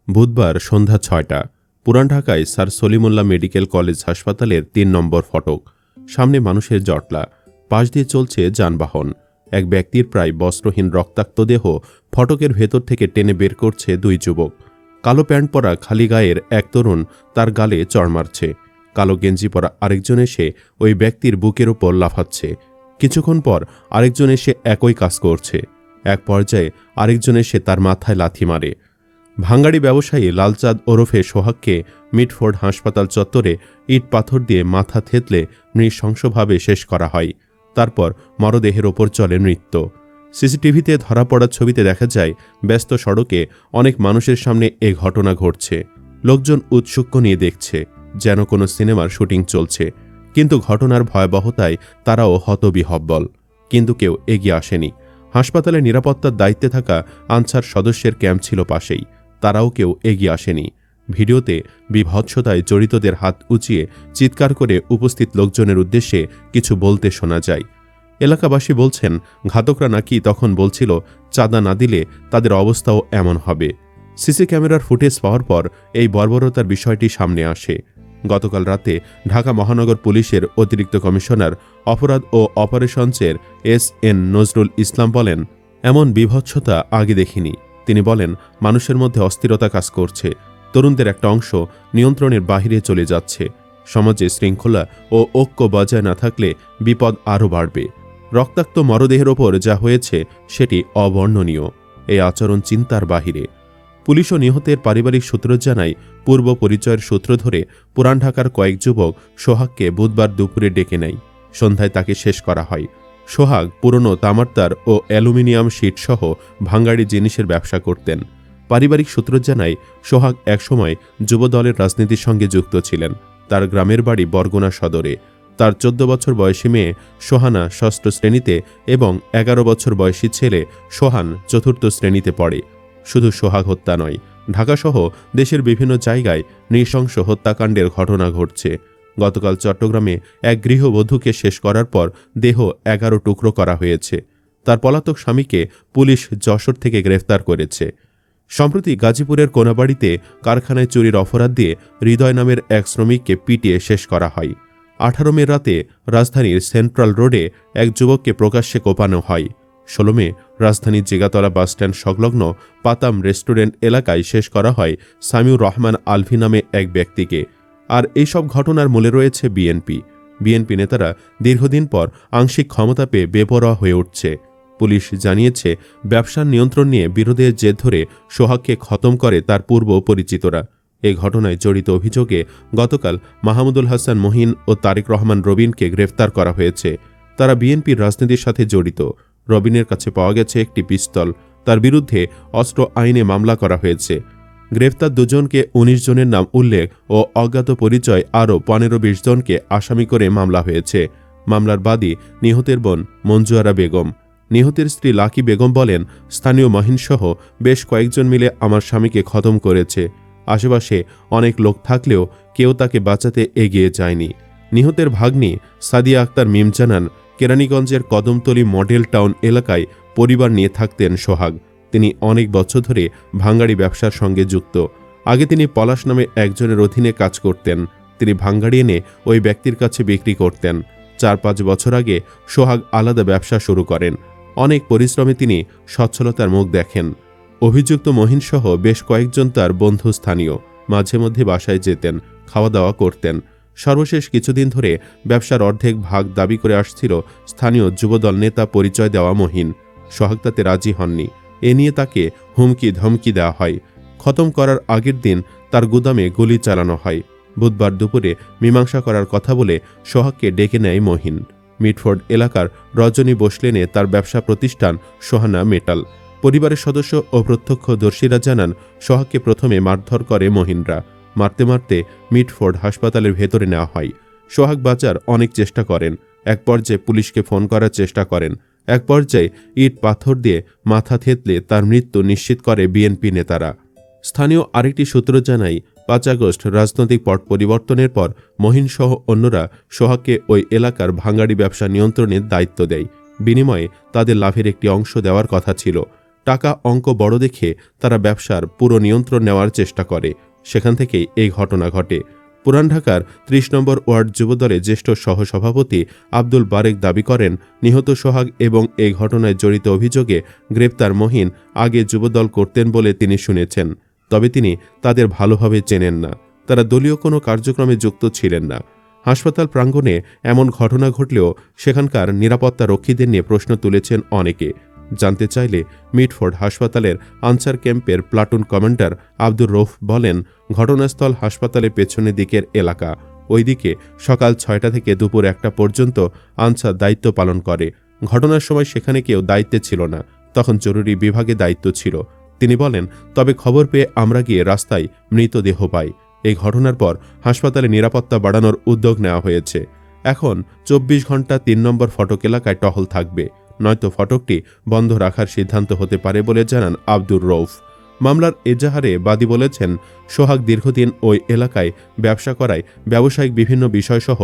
বুধবার সন্ধ্যা ৬টা পুরান ঢাকায় স্যার সলিমুল্লাহ মেডিকেল কলেজ হাসপাতালের ৩ নম্বর ফটক। সামনে মানুষের জটলা, পাশ দিয়ে চলছে যানবাহন। এক ব্যক্তির প্রায় বস্ত্রহীন রক্তাক্ত দেহ ফটকের ভেতর থেকে টেনে বের করছে দুই যুবক। কালো প্যান্ট পরা খালি গায়ের এক তরুণ তার গালে চড় মারছে। কালো গেঞ্জি পরা আরেকজন এসে ওই ব্যক্তির বুকের ওপর লাফাচ্ছে। কিছুক্ষণ পর আরেকজন এসে একই কাজ করছে। এক পর্যায়ে আরেকজন এসে তার মাথায় লাথি মারে। ভাঙ্গাড়ি ব্যবসায়ী লালচাঁদ ওরফে সোহাগকে মিটফোর্ড হাসপাতাল চত্বরে ইট পাথর দিয়ে মাথা থেতলে নৃশংসভাবে শেষ করা হয়। তারপর মরদেহের ওপর চলে নৃত্য। সিসিটিভিতে ধরা পড়া ছবিতে দেখা যায় ব্যস্ত সড়কে অনেক মানুষের সামনে এ ঘটনা ঘটছে। লোকজন উৎসুক নিয়ে দেখছে, যেন কোনো সিনেমার শুটিং চলছে। কিন্তু ঘটনার ভয়াবহতায় তারাও হতবিহ্বল। কিন্তু কেউ এগিয়ে আসেনি। হাসপাতালে নিরাপত্তার দায়িত্বে থাকা আনসার সদস্যের ক্যাম্প ছিল পাশেই, তারাও কেউ এগিয়ে আসেনি। ভিডিওতে বিভৎসতায় জড়িতদের হাত উঁচিয়ে চিৎকার করে উপস্থিত লোকজনের উদ্দেশ্যে কিছু বলতে শোনা যায়। এলাকাবাসী বলছেন, ঘাতকরা নাকি তখন বলছিল চাঁদা না দিলে তাদের অবস্থাও এমন হবে। সিসি ক্যামেরার ফুটেজ পাওয়ার পর এই বর্বরতার বিষয়টি সামনে আসে। গতকাল রাতে ঢাকা মহানগর পুলিশের অতিরিক্ত কমিশনার অপরাধ ও অপারেশনসের এস.এন. নজরুল ইসলাম বলেন, এমন বিভৎসতা আগে দেখিনি। তিনি বলেন, মানুষের মধ্যে অস্থিরতা কাজ করছে। তরুণদের একটা অংশ নিয়ন্ত্রণের বাহিরে চলে যাচ্ছে। সমাজে শৃঙ্খলা ও ঐক্য বজায় না থাকলে বিপদ আরও বাড়বে। রক্তাক্ত মরদেহের ওপর যা হয়েছে সেটি অবর্ণনীয়। এই আচরণ চিন্তার বাহিরে। পুলিশ ও নিহতের পারিবারিক সূত্র জানায়, পূর্ব পরিচয়ের সূত্র ধরে পুরান ঢাকার কয়েক যুবক সোহাগকে বুধবার দুপুরে ডেকে নেয়। সন্ধ্যায় তাকে শেষ করা হয়। সোহাগ পুরনো তামার ও অ্যালুমিনিয়াম শিট সহ ভাঙ্গাড়ি জিনিসের ব্যবসা করতেন। পারিবারিক সূত্র জানায়, সোহাগ একসময় যুবদলের রাজনীতির সঙ্গে যুক্ত ছিলেন। তার গ্রামের বাড়ি বরগুনা সদরে। তার ১৪ বছর বয়সী মেয়ে সোহানা ৬ষ্ঠ শ্রেণীতে এবং ১১ বছর বয়সী ছেলে সোহান ৪র্থ শ্রেণীতে পড়ে। শুধু সোহাগ হত্যা নয়, ঢাকাসহ দেশের বিভিন্ন জায়গায় নৃশংস হত্যাকাণ্ডের ঘটনা ঘটছে। গতকাল চট্টগ্রামে এক গৃহবধূকে শেষ করার পর দেহ ১১ টুকরো করা হয়েছে। তার পলাতক স্বামীকে পুলিশ যশোর থেকে গ্রেফতার করেছে। সম্প্রতি গাজীপুরের কোনাবাড়িতে কারখানায় চুরির অপরাধ দিয়ে হৃদয় নামের এক শ্রমিককে পিটিয়ে শেষ করা হয়। ১৮ মে রাতে রাজধানীর সেন্ট্রাল রোডে এক যুবককে প্রকাশ্যে কোপানো হয়। ১৬ মে রাজধানীর জিগাতলা বাসস্ট্যান্ড সংলগ্ন পাতাম রেস্টুরেন্ট এলাকায় শেষ করা হয় সামিউর রহমান আলভি নামে এক ব্যক্তিকে। আর এইসব ঘটনার মূলে রয়েছে বিএনপি নেতারা দীর্ঘদিন পর আংশিক ক্ষমতা পেয়ে বেপরোয়া হয়ে উঠছে। পুলিশ জানিয়েছে, ব্যবসার নিয়ন্ত্রণ নিয়ে বিরোধের জের ধরে সোহাগকে খতম করে তার পূর্ব পরিচিতরা। এ ঘটনায় জড়িত অভিযোগে গতকাল মাহমুদুল হাসান মহিন ও তারেক রহমান রবিনকে গ্রেফতার করা হয়েছে। তারা বিএনপির রাজনীতির সাথে জড়িত। রবিনের কাছে পাওয়া গেছে একটি পিস্তল। তার বিরুদ্ধে অস্ত্র আইনে মামলা করা হয়েছে। গ্রেফতার দুজনকে ১৯ জনের নাম উল্লেখ ও অজ্ঞাত পরিচয় আরও ১৫-২০ জনকে আসামি করে মামলা হয়েছে। মামলার বাদী নিহতের বোন মঞ্জুয়ারা বেগম। নিহতের স্ত্রী লাকি বেগম বলেন, স্থানীয় মহিনসহ বেশ কয়েকজন মিলে আমার স্বামীকে খতম করেছে। আশেপাশে অনেক লোক থাকলেও কেউ তাকে বাঁচাতে এগিয়ে যায়নি। নিহতের ভাগ্নি সাদিয়া আক্তার মিম জানান, কেরানীগঞ্জের কদমতলী মডেল টাউন এলাকায় পরিবার নিয়ে থাকতেন সোহাগ। তিনি অনেক বছর ধরে ভাঙ্গাড়ি ব্যবসার সঙ্গে যুক্ত। আগে তিনি পলাশ নামে একজনের অধীনে কাজ করতেন। তিনি ভাঙ্গাড়ি এনে ওই ব্যক্তির কাছে বিক্রি করতেন। ৪-৫ বছর আগে সোহাগ আলাদা ব্যবসা শুরু করেন। অনেক পরিশ্রমে তিনি সচ্ছলতার মুখ দেখেন। অভিযুক্ত মহিনসহ বেশ কয়েকজন তার বন্ধু স্থানীয়। মাঝে মধ্যে বাসায় যেতেন, খাওয়া দাওয়া করতেন। সর্বশেষ কিছুদিন ধরে ব্যবসার অর্ধেক ভাগ দাবি করে আসছিল স্থানীয় যুবদল নেতা পরিচয় দেওয়া মহিন। সোহাগ তাতে রাজি হননি। এ নিয়ে তাকে হুমকি ধমকি দেওয়া হয়। খতম করার আগের দিন তার গুদামে গুলি চালানো হয়। বুধবার দুপুরে মীমাংসা করার কথা বলে সোহাগকে ডেকে নেয় মহিন। মিটফোর্ড এলাকার রজনী বোসলেনে তার ব্যবসা প্রতিষ্ঠান সোহানা মেটাল। পরিবারের সদস্য ও প্রত্যক্ষদর্শীরা জানান, সোহাগকে প্রথমে মারধর করে মহিনরা। মারতে মারতে মিটফোর্ড হাসপাতালের ভেতরে নেওয়া হয়। সোহাগ বাঁচার অনেক চেষ্টা করেন। এক পর্যায়ে পুলিশকে ফোন করার চেষ্টা করেন। এক পর্যায়ে ইট পাথর দিয়ে মাথা থেতলে তার মৃত্যু নিশ্চিত করে বিএনপি নেতারা। স্থানীয় আরেকটি সূত্র জানায়, ৫ আগস্ট রাজনৈতিক পট পরিবর্তনের পর মহিনসহ অন্যরা সোহাগকে ওই এলাকার ভাঙ্গাড়ি ব্যবসা নিয়ন্ত্রণের দায়িত্ব দেয়। বিনিময়ে তাদের লাভের একটি অংশ দেওয়ার কথা ছিল। টাকা অঙ্ক বড় দেখে তারা ব্যবসার পুরো নিয়ন্ত্রণ নেওয়ার চেষ্টা করে। সেখান থেকেই এই ঘটনা ঘটে। পুরান ঢাকার ৩০ নম্বর ওয়ার্ড যুবদলের জ্যেষ্ঠ সহসভাপতি আব্দুল বারেক দাবি করেন, নিহত সোহাগ এবং এই ঘটনায় জড়িত অভিযোগে গ্রেপ্তার মহিন আগে যুবদল করতেন বলে তিনি শুনেছেন। তবে তিনি তাদের ভালোভাবে চেনেন না। তারা দলীয় কোনো কার্যক্রমে যুক্ত ছিলেন না। হাসপাতাল প্রাঙ্গণে এমন ঘটনা ঘটলেও সেখানকার নিরাপত্তা রক্ষীদের নিয়ে প্রশ্ন তুলেছেন অনেকে। জানতে চাইলে মিটফোর্ড হাসপাতালের আনসার ক্যাম্পের প্লাটুন কমান্ডার আব্দুর রৌফ বলেন, ঘটনাস্থল হাসপাতালের পেছনের দিকের এলাকা। ওইদিকে সকাল ৬টা থেকে দুপুর ১টা পর্যন্ত আনসার দায়িত্ব পালন করে। ঘটনার সময় সেখানে কেউ দায়িত্বে ছিল না, তখন জরুরি বিভাগে দায়িত্ব ছিল। তিনি বলেন, তবে খবর পেয়ে আমরা গিয়ে রাস্তায় মৃতদেহ পাই। এই ঘটনার পর হাসপাতালে নিরাপত্তা বাড়ানোর উদ্যোগ নেওয়া হয়েছে। এখন ২৪ ঘন্টা ৩ নম্বর ফটক এলাকায় টহল থাকবে, নয়তো ফটকটি বন্ধ রাখার সিদ্ধান্ত হতে পারে বলে জানান আব্দুর রৌফ। মামলার এজাহারে বাদী বলেছেন, সোহাগ দীর্ঘদিন ওই এলাকায় ব্যবসা করায় ব্যবসায়িক বিভিন্ন বিষয়সহ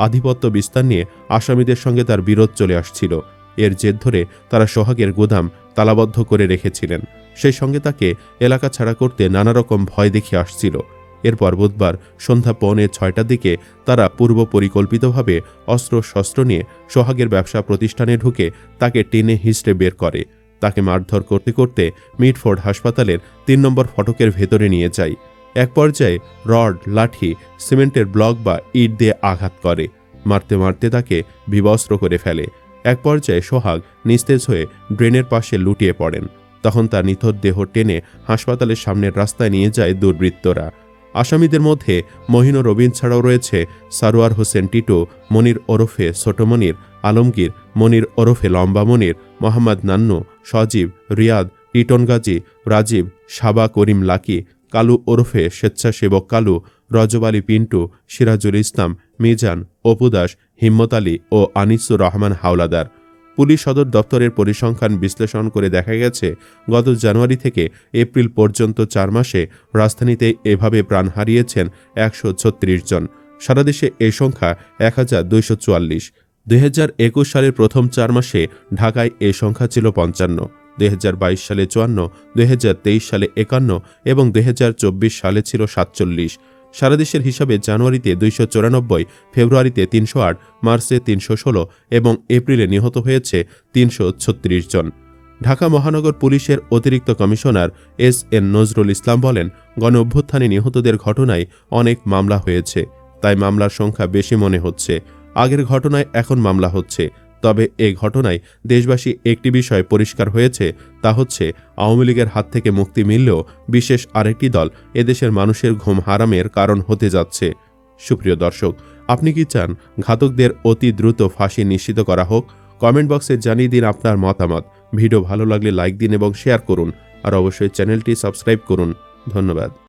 আধিপত্য বিস্তার নিয়ে আসামিদের সঙ্গে তার বিরোধ চলে আসছিল। এর জের ধরে তারা সোহাগের গোদাম তালাবদ্ধ করে রেখেছিলেন। সেই সঙ্গে তাকে এলাকা ছাড়া করতে নানা রকম ভয় দেখিয়ে আসছিল। এরপর বুধবার সন্ধ্যা ৬:45টার দিকে তারা পূর্ব পরিকল্পিতভাবে অস্ত্রশস্ত্র নিয়ে সোহাগের ব্যবসা প্রতিষ্ঠানে ঢুকে তাকে টেনে হিঁচড়ে বের করে। তাকে মারধর করতে করতে মিটফোর্ড হাসপাতালের ৩ নম্বর ফটকের ভেতরে নিয়ে যায়। এক পর্যায়ে রড, লাঠি, সিমেন্টের ব্লক বা ইট দিয়ে আঘাত করে। মারতে মারতে তাকে বিবস্ত্র করে ফেলে। এক পর্যায়ে সোহাগ নিস্তেজ হয়ে ড্রেনের পাশে লুটিয়ে পড়েন। তখন তার নিথর দেহ টেনে হাসপাতালের সামনের রাস্তায় নিয়ে যায় দুর্বৃত্তরা। আসামিদের মধ্যে মহিন ও রবিন ছাড়াও রয়েছে সারোয়ার হোসেন টিটু, মনির ওরফে ছোট মনির, আলমগীর, মনির ওরফে লম্বা মনির, মোহাম্মদ নান্নু, সজীব, রিয়াদ, টিটন গাজী, রাজীব, সাবা করিম লাকি, কালু ওরফে স্বেচ্ছাসেবক কালু, রজব আলী পিন্টু, সিরাজুল ইসলাম, মিজান, অপু দাস, হিম্মত আলী ও আনিসুর রহমান হাওলাদার। পুলিশ সদর দপ্তরের পরিসংখ্যান বিশ্লেষণ করে দেখা গেছে, গত জানুয়ারি থেকে এপ্রিল পর্যন্ত ৪ মাসে রাজধানীতে এভাবে প্রাণ হারিয়েছেন ১৩৬ জন। সারা দেশে এই সংখ্যা ১,২৪৪। ২০২১ সালের প্রথম ৪ মাসে ঢাকায় এই সংখ্যা ছিল ৫৫, ২০২২ সালে ৫৪, ২০২৩ সালে ৫১ এবং ২০২৪ সালে ছিল ৪৭। সারা দেশের হিসাবে জানুয়ারিতে ২৯৪, ফেব্রুয়ারিতে ৩০৮, মার্চে ৩১৬ এবং এপ্রিলে নিহত হয়েছে ৩৩৬ জন। ঢাকা মহানগর পুলিশের অতিরিক্ত কমিশনার এস.এন. নজরুল ইসলাম বলেন, গণ অভ্যুত্থানে নিহতদের ঘটনায় অনেক মামলা হয়েছে, তাই মামলার সংখ্যা বেশি মনে হচ্ছে। আগের ঘটনায় এখন মামলা হচ্ছে। তবে এই ঘটনায় দেশবাসী একটি বিষয় পরিষ্কার হয়েছে, তা হচ্ছে আওয়ামী লীগের হাত থেকে মুক্তি মিললেও বিশেষ আরেকটি দল এদেশের মানুষের ঘুম হারামের কারণ হতে যাচ্ছে। সুপ্রিয় দর্শক, আপনি কি চান ঘাতকদের অতি দ্রুত ফাঁসি নিশ্চিত করা হোক? কমেন্ট বক্সে জানিয়ে দিন আপনার মতামত। ভিডিও ভালো লাগলে লাইক দিন এবং শেয়ার করুন, আর অবশ্যই চ্যানেলটি সাবস্ক্রাইব করুন। ধন্যবাদ।